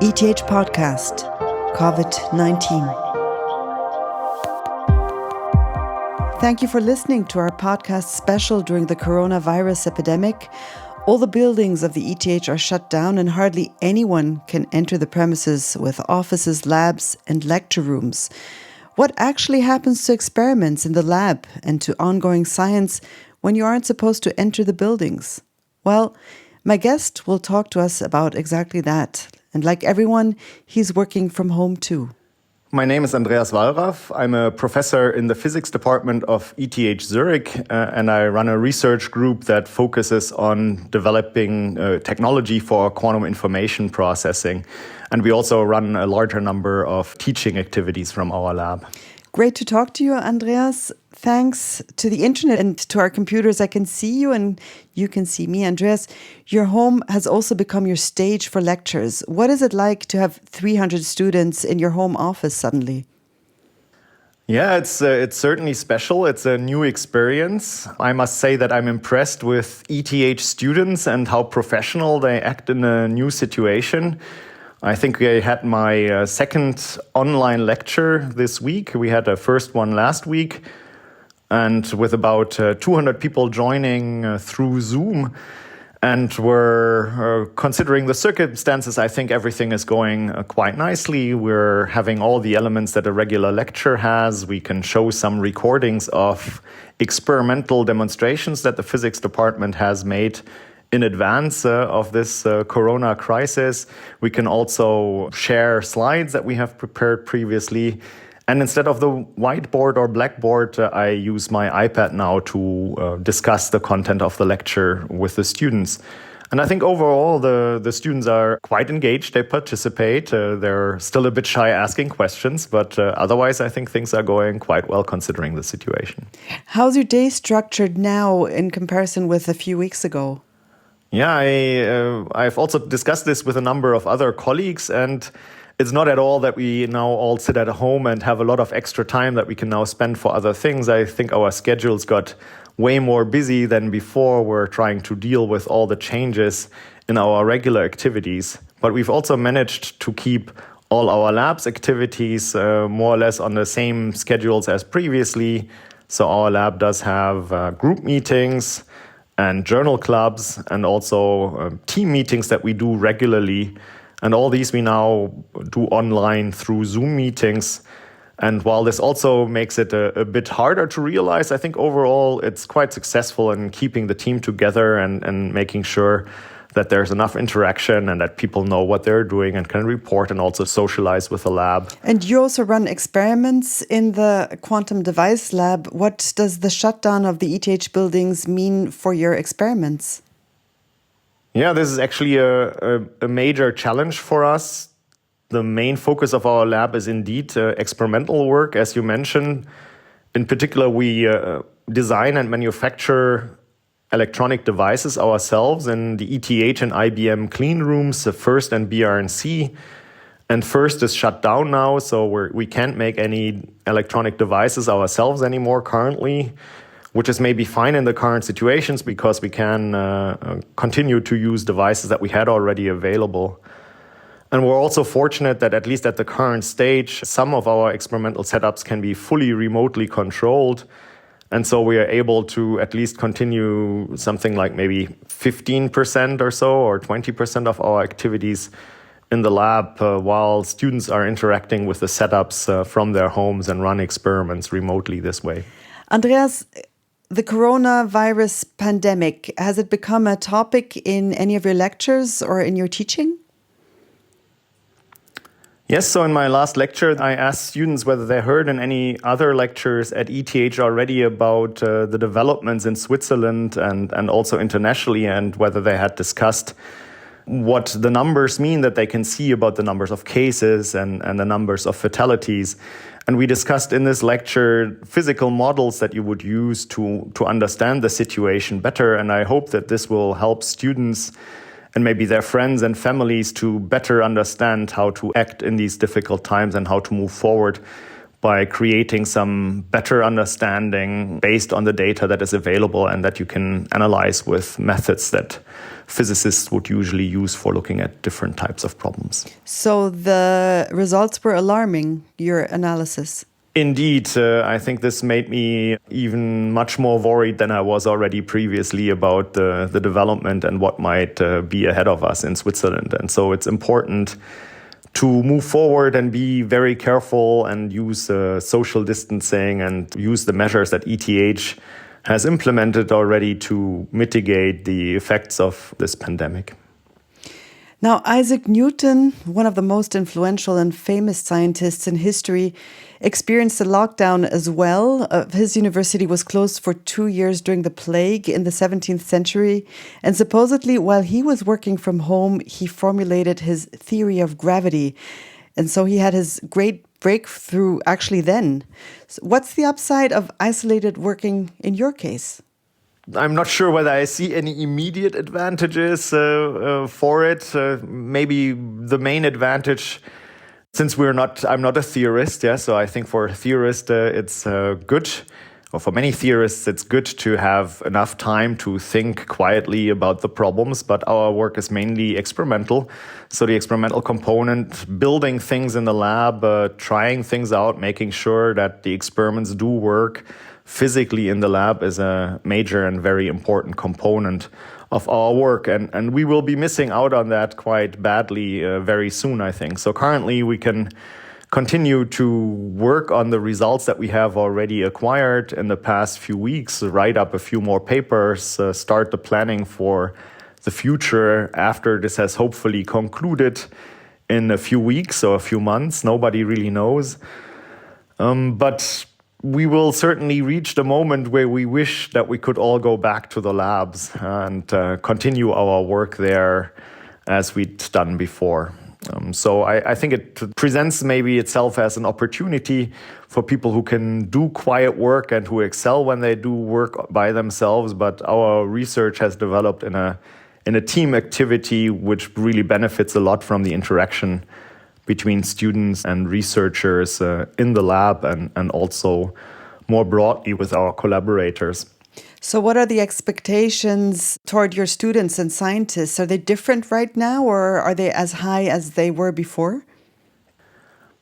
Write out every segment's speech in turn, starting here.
ETH podcast, COVID-19. Thank you for listening to our podcast special during the coronavirus epidemic. All the buildings of the ETH are shut down and hardly anyone can enter the premises with offices, labs and lecture rooms. What actually happens to experiments in the lab and to ongoing science when you aren't supposed to enter the buildings? Well, my guest will talk to us about exactly that. And like everyone, he's working from home too. My name is Andreas Wallraff. I'm a professor in the physics department of ETH Zurich, and I run a research group that focuses on developing technology for quantum information processing. And we also run a larger number of teaching activities from our lab. Great to talk to you, Andreas. Thanks to the internet and to our computers, I can see you and you can see me. Andreas, your home has also become your stage for lectures. What is it like to have 300 students in your home office suddenly? Yeah, it's certainly special. It's a new experience. I must say that I'm impressed with ETH students and how professional they act in a new situation. I think I had my second online lecture this week. We had a first one last week. And with about 200 people joining through Zoom. And we're considering the circumstances, I think everything is going quite nicely. We're having all the elements that a regular lecture has. We can show some recordings of experimental demonstrations that the physics department has made in advance of this corona crisis. We can also share slides that we have prepared previously. And instead of the whiteboard or blackboard, I use my iPad now to discuss the content of the lecture with the students. And I think overall, the students are quite engaged. They participate. They're still a bit shy asking questions, but otherwise, I think things are going quite well considering the situation. How's your day structured now in comparison with a few weeks ago? Yeah, I've also discussed this with a number of other colleagues, and it's not at all that we now all sit at home and have a lot of extra time that we can now spend for other things. I think our schedules got way more busy than before. We're trying to deal with all the changes in our regular activities. But we've also managed to keep all our labs activities more or less on the same schedules as previously. So our lab does have group meetings and journal clubs and also team meetings that we do regularly. And all these we now do online through Zoom meetings. And while this also makes it a bit harder to realize, I think overall it's quite successful in keeping the team together and making sure that there's enough interaction and that people know what they're doing and can report and also socialize with the lab. And you also run experiments in the quantum device lab. What does the shutdown of the ETH buildings mean for your experiments? Yeah, this is actually a major challenge for us. The main focus of our lab is indeed experimental work, as you mentioned. In particular, we design and manufacture electronic devices ourselves in the ETH and IBM clean rooms, the FIRST and BRNC. And FIRST is shut down now, so we can't make any electronic devices ourselves anymore currently, which is maybe fine in the current situations because we can continue to use devices that we had already available. And we're also fortunate that at least at the current stage, some of our experimental setups can be fully remotely controlled. And so we are able to at least continue something like maybe 15% or so or 20% of our activities in the lab while students are interacting with the setups from their homes and run experiments remotely this way. Andreas, the coronavirus pandemic, has it become a topic in any of your lectures or in your teaching? Yes, so in my last lecture, I asked students whether they heard in any other lectures at ETH already about the developments in Switzerland and also internationally, and whether they had discussed what the numbers mean that they can see about the numbers of cases and the numbers of fatalities. And we discussed in this lecture physical models that you would use to understand the situation better. And I hope that this will help students and maybe their friends and families to better understand how to act in these difficult times and how to move forward. by creating some better understanding based on the data that is available and that you can analyze with methods that physicists would usually use for looking at different types of problems. So the results were alarming, your analysis. Indeed, I think this made me even much more worried than I was already previously about the development and what might be ahead of us in Switzerland. And so it's important to move forward and be very careful and use social distancing and use the measures that ETH has implemented already to mitigate the effects of this pandemic. Now, Isaac Newton, one of the most influential and famous scientists in history, experienced a lockdown as well. His university was closed for 2 years during the plague in the 17th century. And supposedly, while he was working from home, he formulated his theory of gravity. And so he had his great breakthrough actually then. So what's the upside of isolated working in your case? I'm not sure whether I see any immediate advantages for it. Maybe the main advantage, since I'm not a theorist, so I think for a theorist it's good, or for many theorists it's good to have enough time to think quietly about the problems, but our work is mainly experimental. So the experimental component, building things in the lab, trying things out, making sure that the experiments do work physically in the lab is a major and very important component of our work. And we will be missing out on that quite badly very soon, I think. So currently we can continue to work on the results that we have already acquired in the past few weeks, write up a few more papers, start the planning for the future after this has hopefully concluded in a few weeks or a few months. Nobody really knows. But we will certainly reach the moment where we wish that we could all go back to the labs and continue our work there as we'd done before. So I think it presents maybe itself as an opportunity for people who can do quiet work and who excel when they do work by themselves. But our research has developed in a team activity which really benefits a lot from the interaction between students and researchers in the lab and also more broadly with our collaborators. So what are the expectations toward your students and scientists? Are they different right now, or are they as high as they were before?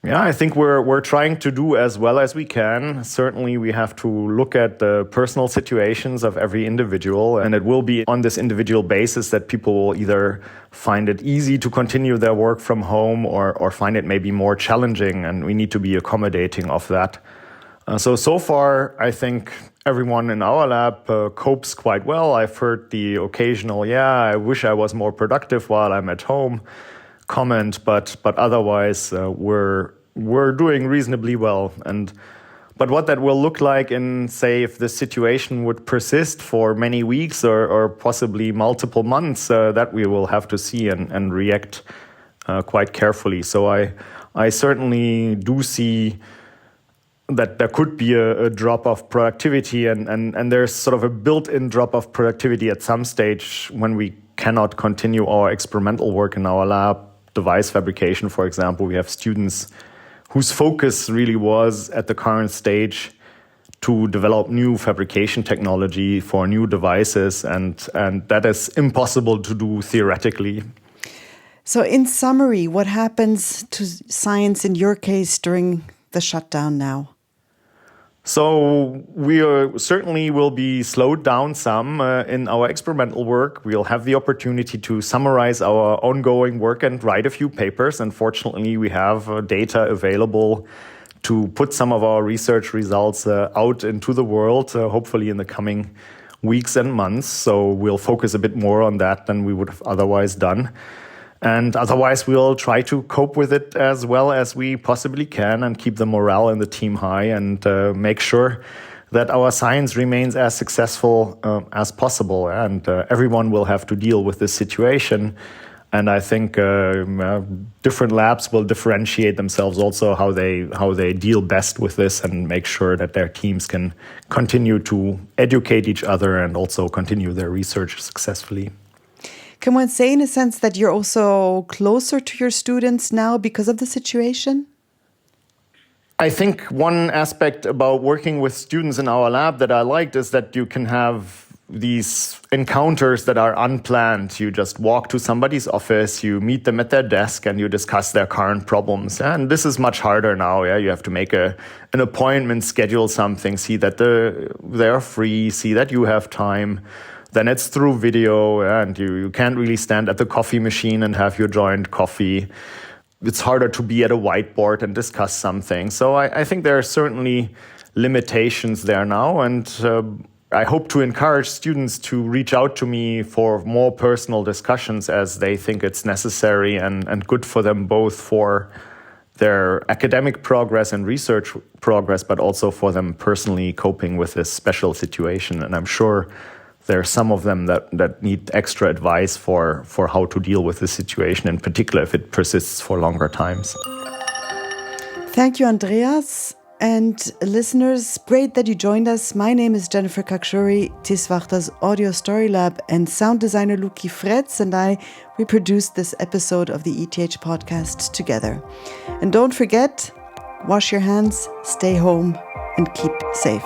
Yeah, I think we're trying to do as well as we can. Certainly, we have to look at the personal situations of every individual, and it will be on this individual basis that people will either find it easy to continue their work from home or find it maybe more challenging, and we need to be accommodating of that. So far, I think everyone in our lab copes quite well. I've heard the occasional, I wish I was more productive while I'm at home comment, but otherwise we're doing reasonably well. But what that will look like in, say, if the situation would persist for many weeks or possibly multiple months, that we will have to see and react quite carefully. So I certainly do see that there could be a drop of productivity and there's sort of a built-in drop of productivity at some stage when we cannot continue our experimental work in our lab. Device fabrication, for example, we have students whose focus really was at the current stage to develop new fabrication technology for new devices, and that is impossible to do theoretically. So in summary, what happens to science in your case during the shutdown now? So we certainly will be slowed down some in our experimental work. We'll have the opportunity to summarize our ongoing work and write a few papers. Unfortunately, we have data available to put some of our research results out into the world, hopefully in the coming weeks and months. So we'll focus a bit more on that than we would have otherwise done. And otherwise, we'll try to cope with it as well as we possibly can and keep the morale in the team high and make sure that our science remains as successful as possible. And everyone will have to deal with this situation. And I think different labs will differentiate themselves also how they deal best with this and make sure that their teams can continue to educate each other and also continue their research successfully. Can one say in a sense that you're also closer to your students now because of the situation? I think one aspect about working with students in our lab that I liked is that you can have these encounters that are unplanned. You just walk to somebody's office, you meet them at their desk, and you discuss their current problems. And this is much harder now. Yeah, you have to make an appointment, schedule something, see that they're free, see that you have time. Then it's through video, and you can't really stand at the coffee machine and have your joint coffee. It's harder to be at a whiteboard and discuss something. So I think there are certainly limitations there now, and I hope to encourage students to reach out to me for more personal discussions as they think it's necessary and good for them, both for their academic progress and research progress, but also for them personally coping with this special situation. And I'm sure there are some of them that need extra advice for how to deal with the situation, in particular if it persists for longer times. Thank you, Andreas. And listeners, great that you joined us. My name is Jennifer Kakshuri, Tisvachta's Audio Story Lab, and sound designer Luki Fretz and we produced this episode of the ETH podcast together. And don't forget, wash your hands, stay home, and keep safe.